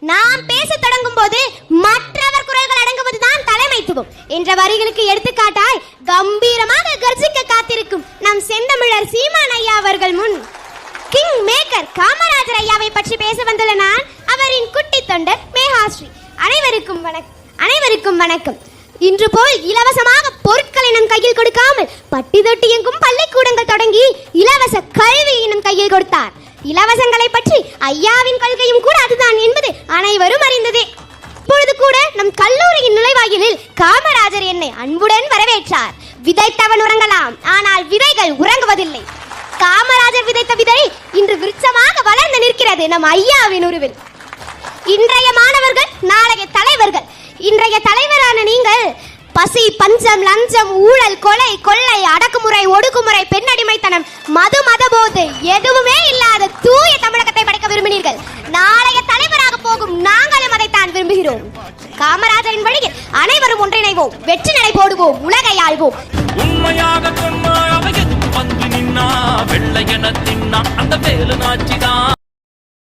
நாம் பேச தொடங்கும் போது மற்றவர் குரல்கள் அடங்குவதுதான் தலைமைத்துவம் என்ற வரிகளுக்கு எடுத்துக்காட்டாய் கம்பீரமாக கர்ஜிக்க காத்திருக்கும் நம் செந்தமிழர் சீமான் ஐயா அவர்கள் முன் கிங் மேக்கர் காமராஜர் ஐயாவை பற்றி பேச வந்துள்ள நான் அவரின் குட்டி தொண்டர் மேகாஸ்ரீ. அனைவருக்கும் வணக்கம். இன்று போல் இலவசமாக பொருட்களை நம் கையில் கொடுக்காமல் பட்டி தொட்டி எங்கும் பள்ளிக்கூடங்கள் தொடங்கி இலவச கல்வியை நம் கையில் கொடுத்தார். இலவசங்களை பற்றி ஐயாவின் கொள்கையும் கூட அதுதான் என்பது அனைவரும் அறிந்ததே. இப்பொழுது கூட நம் கல்லூரியின் நுழைவாயிலில் காமராஜர் என்னை அன்புடன் வரவேற்றார். விதைத்தவன் உறங்கலாம், ஆனால் விதைகள் உறங்குவதில்லை. காமராஜர் விதைத்த விதை இன்று விருட்சமாக வளர்ந்து நிற்கிறது நம் ஐயாவின் உருவில். இன்றைய மாணவர்கள் நாளைய தலைவர்கள். இன்றைய தலைவரான நீங்கள் பசி, பஞ்சம், லஞ்சம், ஊழல், கொலை, கொள்ளை, அடக்குமுறை, ஒடுக்குமுறை, பெண்ணடிமைத்தனம், மதபோது எதுவுமே இல்லாத தூய தமிழகத்தை படைக்க விரும்பினீர்கள். நாளைய தலைவராக போகும் நாங்களும் அதைத்தான் விரும்புகிறோம். காமராஜரின் வழியில் அனைவரும் ஒன்றிணைவோம், வெற்றி நடை போடுவோம், உலகை ஆள்வோம். உண்மையாக சொன்ன அவையில் வந்து நின்னா வெள்ளையன தின்னா அந்த வேலு நாச்சி